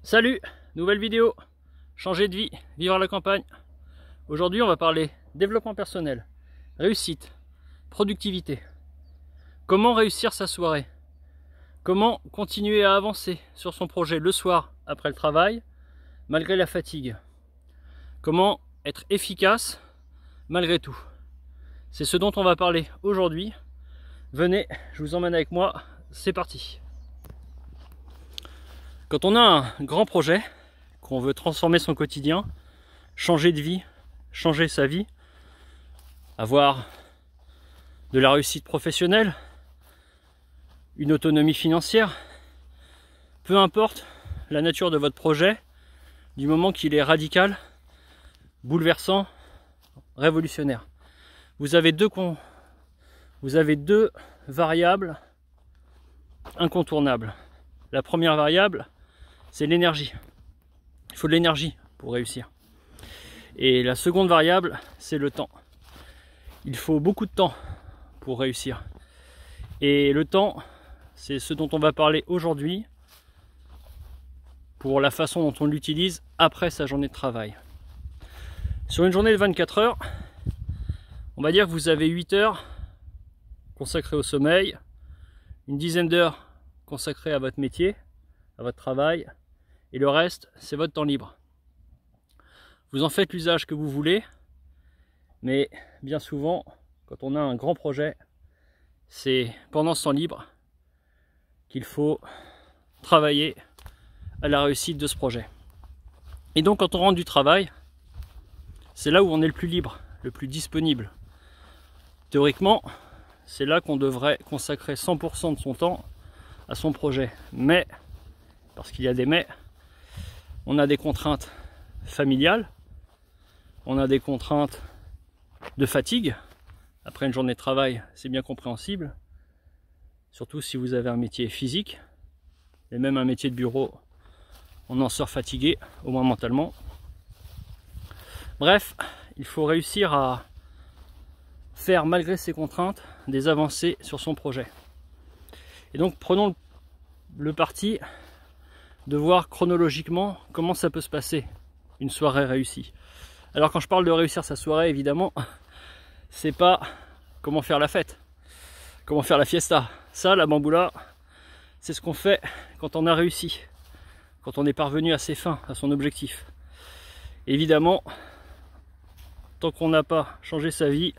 Salut, nouvelle vidéo, changer de vie, vivre à la campagne. Aujourd'hui on va parler développement personnel, réussite, productivité. Comment réussir sa soirée? Comment continuer à avancer sur son projet le soir après le travail, malgré la fatigue? Comment être efficace malgré tout? C'est ce dont on va parler aujourd'hui. Venez, je vous emmène avec moi, c'est parti. Quand on a un grand projet, qu'on veut transformer son quotidien, changer de vie, changer sa vie, avoir de la réussite professionnelle, une autonomie financière, peu importe la nature de votre projet, du moment qu'il est radical, bouleversant, révolutionnaire. Vous avez deux variables incontournables. La première variable, c'est l'énergie. Il faut de l'énergie pour réussir. Et la seconde variable, c'est le temps. Il faut beaucoup de temps pour réussir. Et le temps, c'est ce dont on va parler aujourd'hui pour la façon dont on l'utilise après sa journée de travail. Sur une journée de 24 heures, on va dire que vous avez 8 heures consacrées au sommeil, une dizaine d'heures consacrées à votre métier, à votre travail, et le reste, c'est votre temps libre. Vous en faites l'usage que vous voulez, mais bien souvent, quand on a un grand projet, c'est pendant ce temps libre qu'il faut travailler à la réussite de ce projet. Et donc quand on rentre du travail, c'est là où on est le plus libre, le plus disponible. Théoriquement, c'est là qu'on devrait consacrer 100% de son temps à son projet. Mais, parce qu'il y a des mais, on a des contraintes familiales, on a des contraintes de fatigue. Après une journée de travail, c'est bien compréhensible. Surtout si vous avez un métier physique, et même un métier de bureau, on en sort fatigué, au moins mentalement. Bref, il faut réussir à faire, malgré ces contraintes, des avancées sur son projet. Et donc prenons le parti de voir chronologiquement comment ça peut se passer, une soirée réussie. Alors quand je parle de réussir sa soirée, évidemment, c'est pas comment faire la fête, comment faire la fiesta. Ça, la bamboula, c'est ce qu'on fait quand on a réussi, quand on est parvenu à ses fins, à son objectif. Évidemment, tant qu'on n'a pas changé sa vie,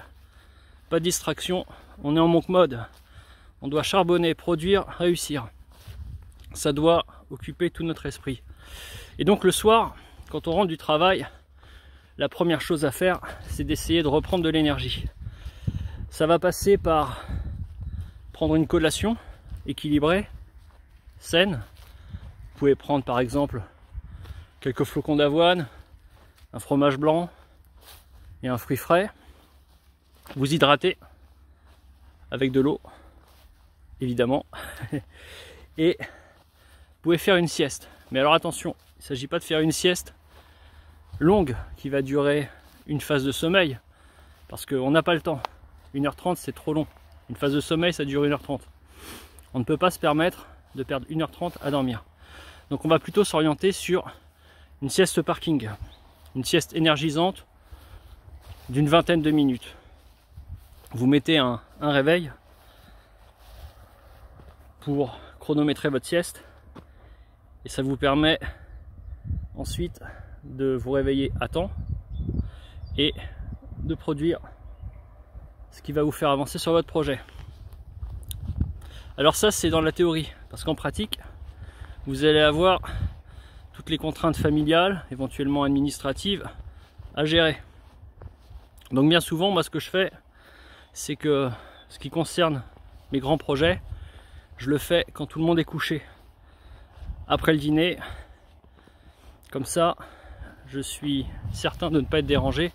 pas de distraction, on est en monk mode. On doit charbonner, produire, réussir. Ça doit occuper tout notre esprit. Et donc le soir, quand on rentre du travail, la première chose à faire, c'est d'essayer de reprendre de l'énergie. Ça va passer par prendre une collation équilibrée, saine. Vous pouvez prendre par exemple quelques flocons d'avoine, un fromage blanc et un fruit frais. Vous hydratez avec de l'eau, évidemment. Et vous pouvez faire une sieste. Mais alors attention, il ne s'agit pas de faire une sieste longue qui va durer une phase de sommeil, parce qu'on n'a pas le temps. 1h30 c'est trop long. Une phase de sommeil ça dure 1h30. On ne peut pas se permettre de perdre 1h30 à dormir. Donc on va plutôt s'orienter sur une sieste parking, une sieste énergisante d'une vingtaine de minutes. Vous mettez un réveil pour chronométrer votre sieste et ça vous permet ensuite de vous réveiller à temps et de produire ce qui va vous faire avancer sur votre projet. Alors ça c'est dans la théorie, parce qu'en pratique vous allez avoir toutes les contraintes familiales, éventuellement administratives, à gérer. Donc bien souvent moi ce que je fais, c'est que ce qui concerne mes grands projets, je le fais quand tout le monde est couché, après le dîner. Comme ça, je suis certain de ne pas être dérangé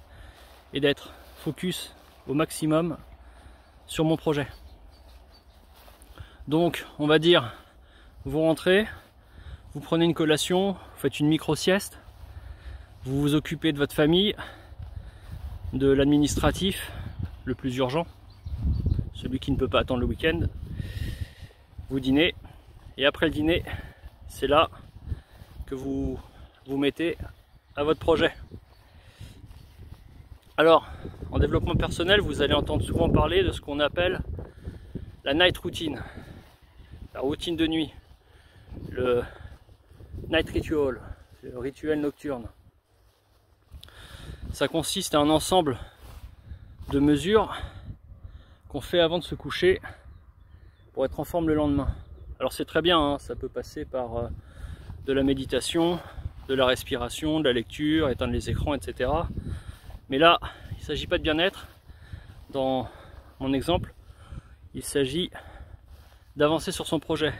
et d'être focus au maximum sur mon projet. Donc, on va dire, vous rentrez, vous prenez une collation, vous faites une micro-sieste, vous vous occupez de votre famille, de l'administratif, le plus urgent, celui qui ne peut pas attendre le week-end. Vous dînez, et après le dîner, c'est là que vous mettez à votre projet. Alors, en développement personnel, vous allez entendre souvent parler de ce qu'on appelle la night routine, la routine de nuit, le night ritual, le rituel nocturne. Ça consiste à un ensemble de mesures qu'on fait avant de se coucher pour être en forme le lendemain. Alors c'est très bien, hein, ça peut passer par de la méditation, de la respiration, de la lecture, éteindre les écrans, etc. Mais là, il ne s'agit pas de bien-être. Dans mon exemple, il s'agit d'avancer sur son projet.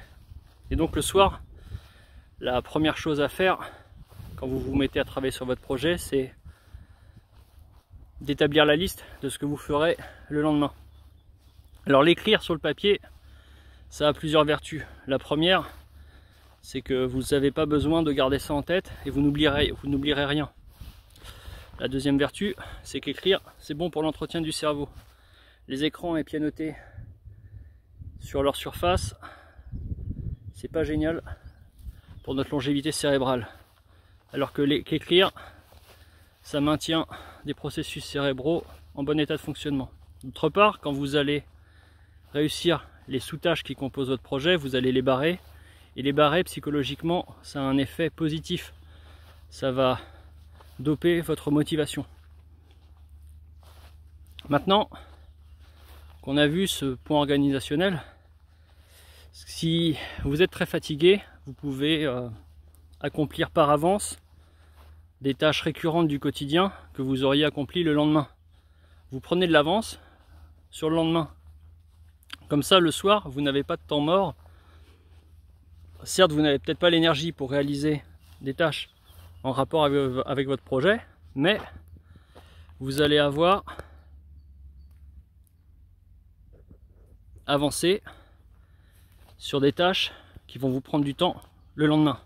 Et donc le soir, la première chose à faire quand vous vous mettez à travailler sur votre projet, c'est d'établir la liste de ce que vous ferez le lendemain. Alors l'écrire sur le papier, ça a plusieurs vertus. La première, c'est que vous n'avez pas besoin de garder ça en tête et vous n'oublierez rien. La deuxième vertu, c'est qu'écrire, c'est bon pour l'entretien du cerveau. Les écrans épianotés sur leur surface, c'est pas génial pour notre longévité cérébrale. Alors que qu'écrire, ça maintient des processus cérébraux en bon état de fonctionnement. D'autre part, quand vous allez réussir les sous-tâches qui composent votre projet, vous allez les barrer. Et les barrer, psychologiquement, ça a un effet positif. Ça va doper votre motivation. Maintenant qu'on a vu ce point organisationnel, si vous êtes très fatigué, vous pouvez accomplir par avance des tâches récurrentes du quotidien que vous auriez accomplies le lendemain. Vous prenez de l'avance sur le lendemain. Comme ça, le soir, vous n'avez pas de temps mort. Certes, vous n'avez peut-être pas l'énergie pour réaliser des tâches en rapport avec votre projet, mais vous allez avoir avancé sur des tâches qui vont vous prendre du temps le lendemain.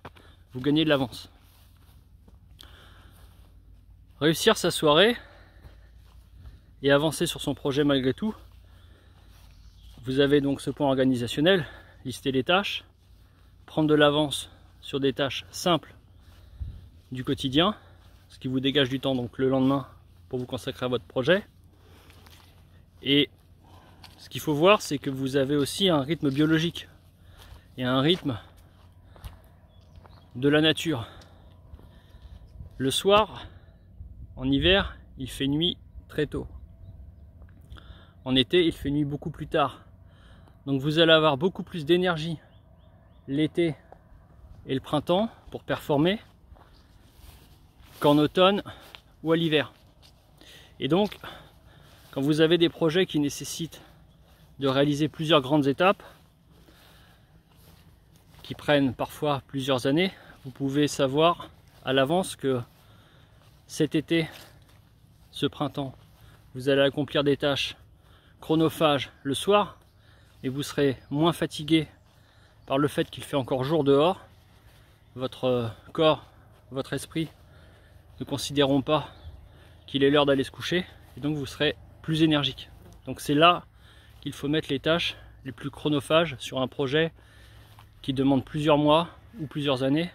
Vous gagnez de l'avance. Réussir sa soirée et avancer sur son projet malgré tout. Vous avez donc ce point organisationnel, lister les tâches, prendre de l'avance sur des tâches simples du quotidien, ce qui vous dégage du temps donc le lendemain pour vous consacrer à votre projet. Et ce qu'il faut voir, c'est que vous avez aussi un rythme biologique et un rythme de la nature. Le soir, en hiver, il fait nuit très tôt. En été, il fait nuit beaucoup plus tard. Donc vous allez avoir beaucoup plus d'énergie l'été et le printemps pour performer qu'en automne ou à l'hiver. Et donc, quand vous avez des projets qui nécessitent de réaliser plusieurs grandes étapes, qui prennent parfois plusieurs années, vous pouvez savoir à l'avance que cet été, ce printemps, vous allez accomplir des tâches chronophages le soir et vous serez moins fatigué par le fait qu'il fait encore jour dehors. Votre corps, votre esprit ne considéreront pas qu'il est l'heure d'aller se coucher et donc vous serez plus énergique. Donc c'est là qu'il faut mettre les tâches les plus chronophages sur un projet qui demande plusieurs mois ou plusieurs années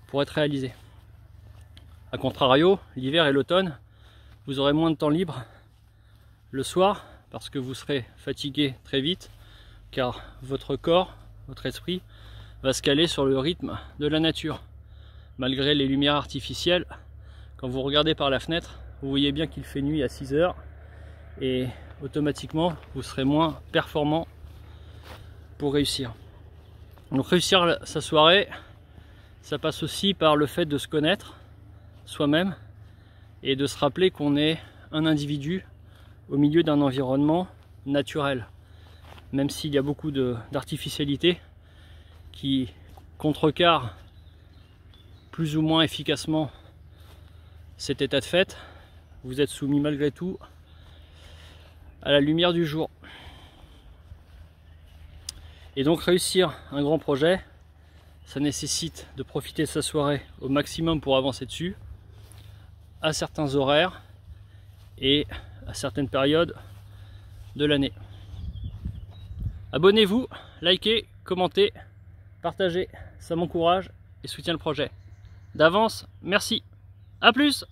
pour être réalisé. A contrario, l'hiver et l'automne, vous aurez moins de temps libre le soir parce que vous serez fatigué très vite car votre corps, votre esprit va se caler sur le rythme de la nature. Malgré les lumières artificielles, quand vous regardez par la fenêtre, vous voyez bien qu'il fait nuit à 6 heures et automatiquement vous serez moins performant pour réussir. Donc réussir sa soirée, ça passe aussi par le fait de se connaître soi-même et de se rappeler qu'on est un individu au milieu d'un environnement naturel. Même s'il y a beaucoup d'artificialité qui contrecarre plus ou moins efficacement cet état de fait, vous êtes soumis malgré tout à la lumière du jour. Et donc réussir un grand projet, ça nécessite de profiter de sa soirée au maximum pour avancer dessus, à certains horaires et à certaines périodes de l'année. Abonnez-vous, likez, commentez, partagez, ça m'encourage et soutient le projet. D'avance, merci. À plus!